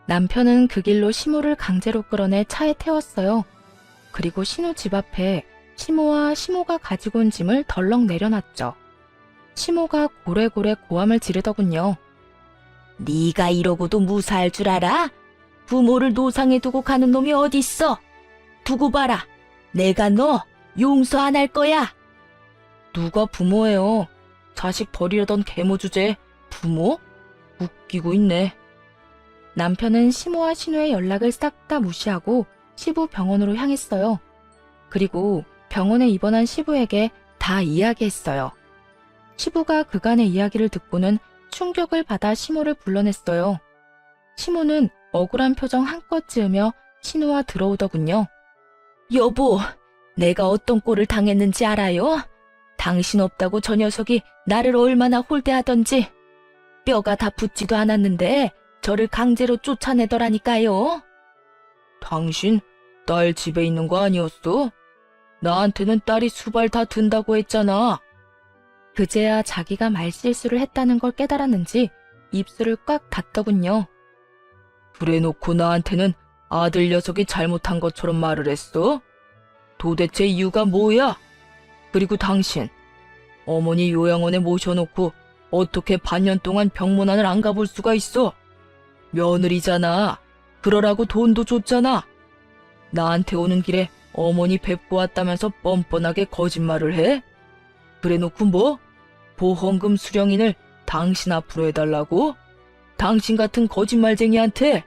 남편은 그 길로 시모를 강제로 끌어내 차에 태웠어요. 그리고 신우 집 앞에 시모와 시모가 가지고 온 짐을 덜렁 내려놨죠. 시모가 고래고래 고함을 지르더군요. 네가 이러고도 무사할 줄 알아? 부모를 노상에 두고 가는 놈이 어딨어? 두고 봐라. 내가 너 용서 안 할 거야. 누가 부모예요? 자식 버리려던 계모 주제 부모? 웃기고 있네. 남편은 시모와 신우의 연락을 싹 다 무시하고 시부 병원으로 향했어요. 그리고 병원에 입원한 시부에게 다 이야기했어요. 시부가 그간의 이야기를 듣고는 충격을 받아 시모를 불러냈어요. 시모는 억울한 표정 한껏 지으며 신우와 들어오더군요. 여보, 내가 어떤 꼴을 당했는지 알아요? 당신 없다고 저 녀석이 나를 얼마나 홀대하던지. 뼈가 다 붙지도 않았는데 저를 강제로 쫓아내더라니까요. 당신 딸 집에 있는 거 아니었어? 나한테는 딸이 수발 다 든다고 했잖아. 그제야 자기가 말실수를 했다는 걸 깨달았는지 입술을 꽉 닫더군요. 그래놓고 나한테는 아들 녀석이 잘못한 것처럼 말을 했어? 도대체 이유가 뭐야? 그리고 당신, 어머니 요양원에 모셔놓고 어떻게 반년 동안 병문안을 안 가볼 수가 있어? 며느리잖아. 그러라고 돈도 줬잖아. 나한테 오는 길에 어머니 뵙고 왔다면서 뻔뻔하게 거짓말을 해? 그래놓고 뭐? 보험금 수령인을 당신 앞으로 해달라고? 당신 같은 거짓말쟁이한테?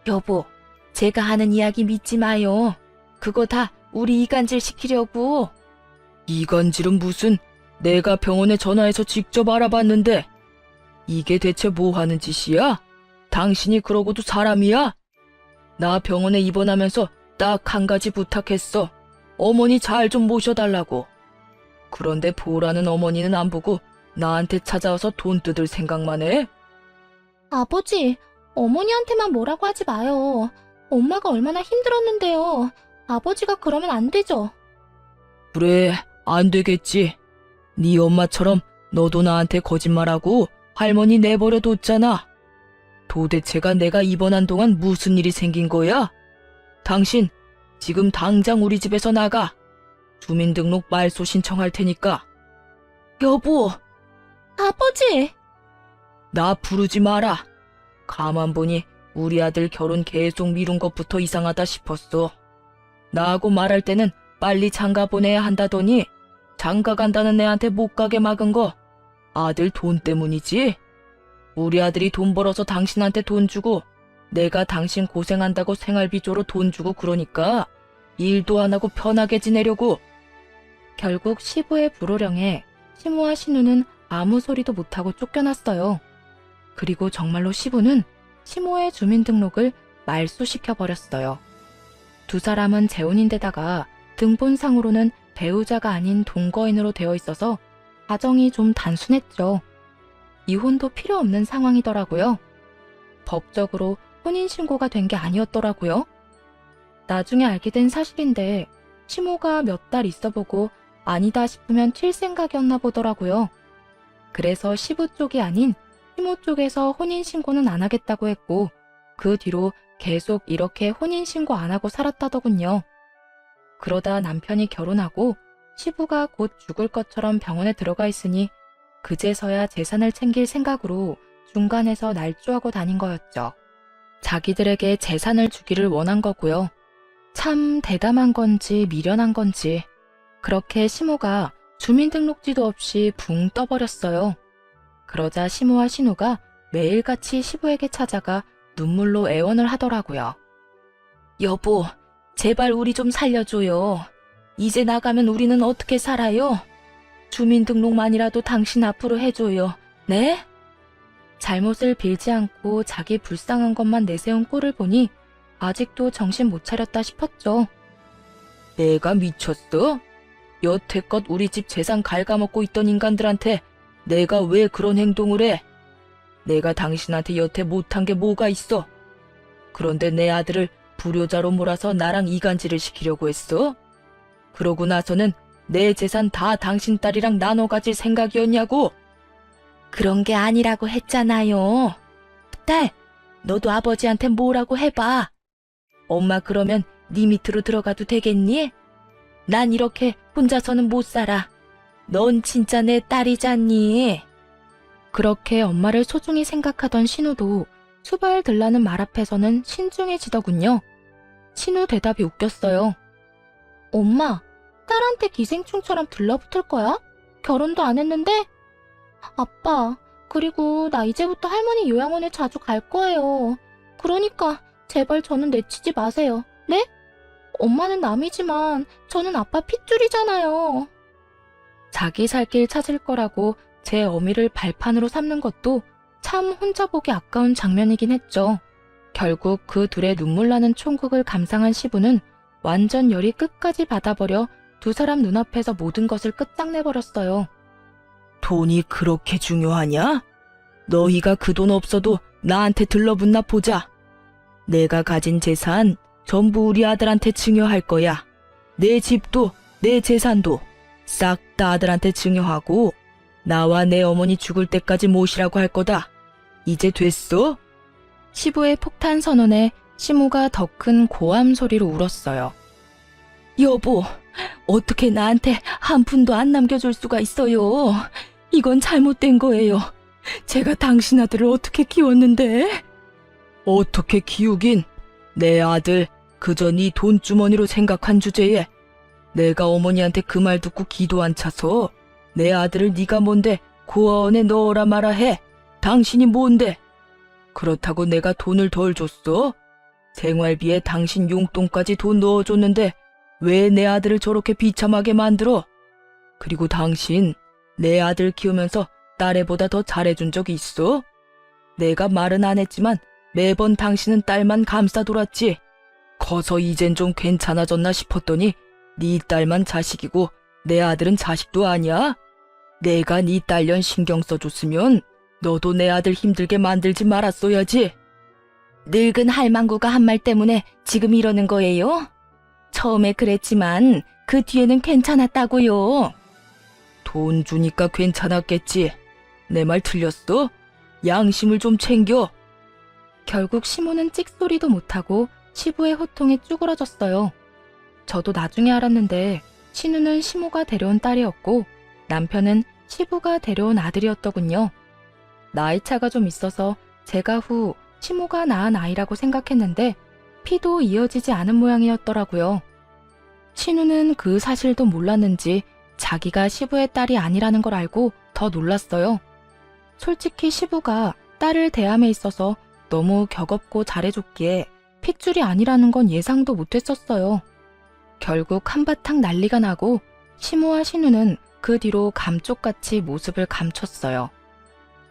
여보, 제가 하는 이야기 믿지 마요. 그거 다 우리 이간질 시키려고. 이간질은 무슨, 내가 병원에 전화해서 직접 알아봤는데 이게 대체 뭐 하는 짓이야? 당신이 그러고도 사람이야? 나 병원에 입원하면서 딱 한 가지 부탁했어. 어머니 잘 좀 모셔달라고. 그런데 보라는 어머니는 안 보고 나한테 찾아와서 돈 뜯을 생각만 해? 아버지, 어머니한테만 뭐라고 하지 마요. 엄마가 얼마나 힘들었는데요. 아버지가 그러면 안 되죠. 그래, 안 되겠지. 네 엄마처럼 너도 나한테 거짓말하고 할머니 내버려 뒀잖아. 도대체가 내가 입원한 동안 무슨 일이 생긴 거야? 당신, 지금 당장 우리 집에서 나가. 주민등록 말소 신청할 테니까. 여보, 아버지! 나 부르지 마라. 가만 보니 우리 아들 결혼 계속 미룬 것부터 이상하다 싶었어. 나하고 말할 때는 빨리 장가 보내야 한다더니 장가 간다는 애한테 못 가게 막은 거 아들 돈 때문이지? 우리 아들이 돈 벌어서 당신한테 돈 주고 내가 당신 고생한다고 생활비조로 돈 주고 그러니까 일도 안 하고 편하게 지내려고. 결국 시부의 불호령에 시모와 신우는 아무 소리도 못하고 쫓겨났어요. 그리고 정말로 시부는 시모의 주민등록을 말소시켜버렸어요. 두 사람은 재혼인데다가 등본상으로는 배우자가 아닌 동거인으로 되어 있어서 가정이 좀 단순했죠. 이혼도 필요 없는 상황이더라고요. 법적으로 혼인신고가 된 게 아니었더라고요. 나중에 알게 된 사실인데 시모가 몇 달 있어보고 아니다 싶으면 튈 생각이었나 보더라고요. 그래서 시부 쪽이 아닌 시모 쪽에서 혼인신고는 안 하겠다고 했고 그 뒤로 계속 이렇게 혼인신고 안 하고 살았다더군요. 그러다 남편이 결혼하고 시부가 곧 죽을 것처럼 병원에 들어가 있으니 그제서야 재산을 챙길 생각으로 중간에서 날조하고 다닌 거였죠. 자기들에게 재산을 주기를 원한 거고요. 참 대담한 건지 미련한 건지 그렇게 시모가 주민등록지도 없이 붕 떠버렸어요. 그러자 시모와 신우가 매일같이 시부에게 찾아가 눈물로 애원을 하더라고요. 여보, 제발 우리 좀 살려줘요. 이제 나가면 우리는 어떻게 살아요? 주민등록만이라도 당신 앞으로 해줘요. 네? 잘못을 빌지 않고 자기 불쌍한 것만 내세운 꼴을 보니 아직도 정신 못 차렸다 싶었죠. 내가 미쳤어? 여태껏 우리 집 재산 갉아먹고 있던 인간들한테 내가 왜 그런 행동을 해? 내가 당신한테 여태 못한 게 뭐가 있어? 그런데 내 아들을 불효자로 몰아서 나랑 이간질을 시키려고 했어? 그러고 나서는 내 재산 다 당신 딸이랑 나눠 가질 생각이었냐고? 그런 게 아니라고 했잖아요. 딸, 너도 아버지한테 뭐라고 해봐. 엄마 그러면 네 밑으로 들어가도 되겠니? 난 이렇게 혼자서는 못 살아. 넌 진짜 내 딸이잖니. 그렇게 엄마를 소중히 생각하던 신우도 수발 들라는 말 앞에서는 신중해지더군요. 신우 대답이 웃겼어요. 엄마, 딸한테 기생충처럼 들러붙을 거야? 결혼도 안 했는데? 아빠, 그리고 나 이제부터 할머니 요양원에 자주 갈 거예요. 그러니까 제발 저는 내치지 마세요. 네? 엄마는 남이지만 저는 아빠 핏줄이잖아요. 자기 살 길 찾을 거라고 제 어미를 발판으로 삼는 것도 참 혼자 보기 아까운 장면이긴 했죠. 결국 그 둘의 눈물 나는 총극을 감상한 시부는 완전 열이 끝까지 받아버려 두 사람 눈앞에서 모든 것을 끝장내버렸어요. 돈이 그렇게 중요하냐? 너희가 그 돈 없어도 나한테 들러붙나 보자. 내가 가진 재산 전부 우리 아들한테 증여할 거야. 내 집도 내 재산도 싹 다 아들한테 증여하고 나와 내 어머니 죽을 때까지 모시라고 할 거다. 이제 됐어? 시부의 폭탄 선언에 시모가 더 큰 고함 소리로 울었어요. 여보, 어떻게 나한테 한 푼도 안 남겨줄 수가 있어요? 이건 잘못된 거예요. 제가 당신 아들을 어떻게 키웠는데? 어떻게 키우긴? 내 아들 그저 네 돈주머니로 생각한 주제에 내가 어머니한테 그 말 듣고 기도 안 차서 내 아들을 네가 뭔데 고아원에 넣어라 마라 해. 당신이 뭔데? 그렇다고 내가 돈을 덜 줬어? 생활비에 당신 용돈까지 돈 넣어줬는데 왜 내 아들을 저렇게 비참하게 만들어? 그리고 당신 내 아들 키우면서 딸애보다 더 잘해준 적이 있어? 내가 말은 안 했지만 매번 당신은 딸만 감싸 돌았지. 커서 이젠 좀 괜찮아졌나 싶었더니 네 딸만 자식이고 내 아들은 자식도 아니야? 내가 네 딸년 신경 써줬으면 너도 내 아들 힘들게 만들지 말았어야지. 늙은 할망구가 한 말 때문에 지금 이러는 거예요? 처음에 그랬지만 그 뒤에는 괜찮았다고요. 돈 주니까 괜찮았겠지. 내 말 틀렸어? 양심을 좀 챙겨. 결국 시모는 찍소리도 못하고 시부의 호통에 쭈그러졌어요. 저도 나중에 알았는데 신우는 시모가 데려온 딸이었고 남편은 시부가 데려온 아들이었더군요. 나이 차가 좀 있어서 제가 후 시모가 낳은 아이라고 생각했는데 피도 이어지지 않은 모양이었더라고요. 신우는 그 사실도 몰랐는지 자기가 시부의 딸이 아니라는 걸 알고 더 놀랐어요. 솔직히 시부가 딸을 대함에 있어서 너무 격없고 잘해줬기에 핏줄이 아니라는 건 예상도 못했었어요. 결국 한바탕 난리가 나고 시모와 신우는 그 뒤로 감쪽같이 모습을 감췄어요.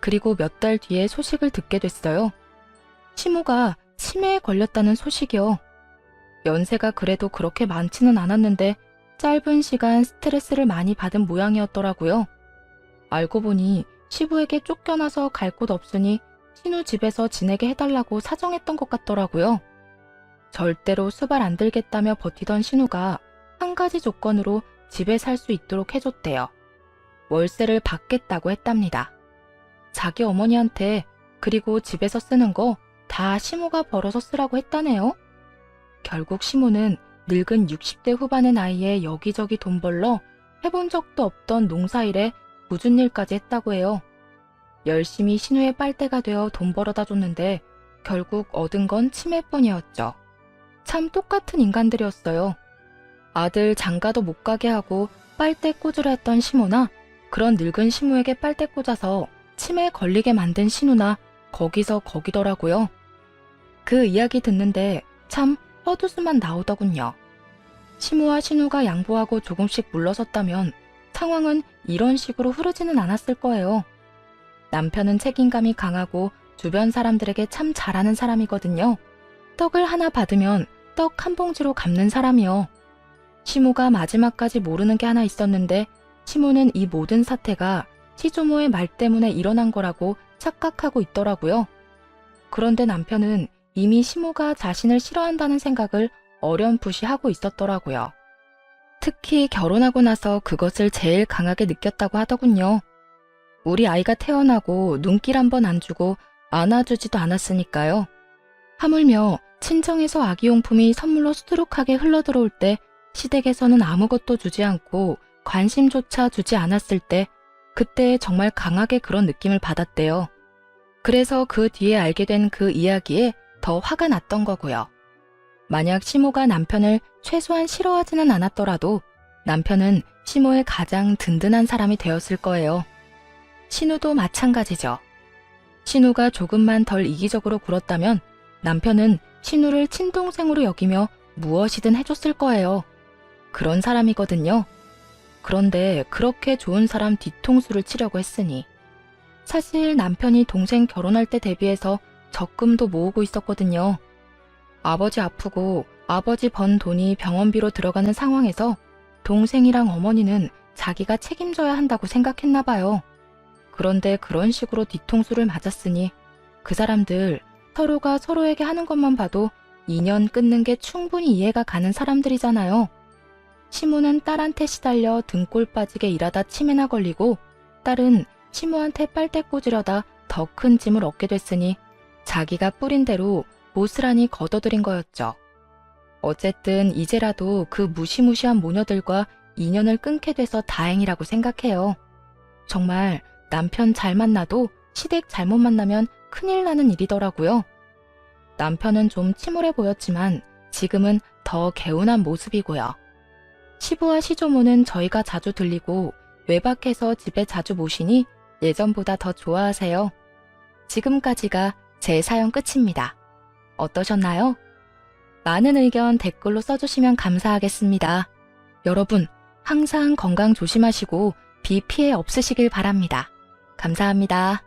그리고 몇 달 뒤에 소식을 듣게 됐어요. 시모가 치매에 걸렸다는 소식이요. 연세가 그래도 그렇게 많지는 않았는데 짧은 시간 스트레스를 많이 받은 모양이었더라고요. 알고 보니 시부에게 쫓겨나서 갈 곳 없으니 신우 집에서 지내게 해달라고 사정했던 것 같더라고요. 절대로 수발 안 들겠다며 버티던 신우가 한 가지 조건으로 집에 살 수 있도록 해줬대요. 월세를 받겠다고 했답니다. 자기 어머니한테 그리고 집에서 쓰는 거 다 시모가 벌어서 쓰라고 했다네요. 결국 시모는 늙은 60대 후반의 나이에 여기저기 돈 벌러 해본 적도 없던 농사일에 굳은 일까지 했다고 해요. 열심히 신우의 빨대가 되어 돈 벌어다 줬는데 결국 얻은 건 치매뿐이었죠. 참 똑같은 인간들이었어요. 아들 장가도 못 가게 하고 빨대 꽂으려 했던 시모나 그런 늙은 시모에게 빨대 꽂아서 치매에 걸리게 만든 신우나 거기서 거기더라고요. 그 이야기 듣는데 참 헛웃음만 나오더군요. 시모와 신우가 양보하고 조금씩 물러섰다면 상황은 이런 식으로 흐르지는 않았을 거예요. 남편은 책임감이 강하고 주변 사람들에게 참 잘하는 사람이거든요. 떡을 하나 받으면 떡 한 봉지로 갚는 사람이요. 시모가 마지막까지 모르는 게 하나 있었는데 시모는 이 모든 사태가 시조모의 말 때문에 일어난 거라고 착각하고 있더라고요. 그런데 남편은 이미 시모가 자신을 싫어한다는 생각을 어렴풋이 하고 있었더라고요. 특히 결혼하고 나서 그것을 제일 강하게 느꼈다고 하더군요. 우리 아이가 태어나고 눈길 한 번 안 주고 안아주지도 않았으니까요. 하물며 친정에서 아기용품이 선물로 수두룩하게 흘러들어올 때 시댁에서는 아무것도 주지 않고 관심조차 주지 않았을 때 그때 정말 강하게 그런 느낌을 받았대요. 그래서 그 뒤에 알게 된 그 이야기에 더 화가 났던 거고요. 만약 시모가 남편을 최소한 싫어하지는 않았더라도 남편은 시모의 가장 든든한 사람이 되었을 거예요. 신우도 마찬가지죠. 신우가 조금만 덜 이기적으로 굴었다면 남편은 신우를 친동생으로 여기며 무엇이든 해줬을 거예요. 그런 사람이거든요. 그런데 그렇게 좋은 사람 뒤통수를 치려고 했으니. 사실 남편이 동생 결혼할 때 대비해서 적금도 모으고 있었거든요. 아버지 아프고 아버지 번 돈이 병원비로 들어가는 상황에서 동생이랑 어머니는 자기가 책임져야 한다고 생각했나 봐요. 그런데 그런 식으로 뒤통수를 맞았으니 그 사람들 서로가 서로에게 하는 것만 봐도 인연 끊는 게 충분히 이해가 가는 사람들이잖아요. 시무는 딸한테 시달려 등골 빠지게 일하다 치매나 걸리고 딸은 시무한테 빨대 꽂으려다 더 큰 짐을 얻게 됐으니 자기가 뿌린 대로 고스란히 걷어들인 거였죠. 어쨌든 이제라도 그 무시무시한 모녀들과 인연을 끊게 돼서 다행이라고 생각해요. 정말 남편 잘 만나도 시댁 잘못 만나면 큰일 나는 일이더라고요. 남편은 좀 침울해 보였지만 지금은 더 개운한 모습이고요. 시부와 시조모는 저희가 자주 들리고 외박해서 집에 자주 모시니 예전보다 더 좋아하세요. 지금까지가 제 사연 끝입니다. 어떠셨나요? 많은 의견 댓글로 써주시면 감사하겠습니다. 여러분, 항상 건강 조심하시고 비 피해 없으시길 바랍니다. 감사합니다.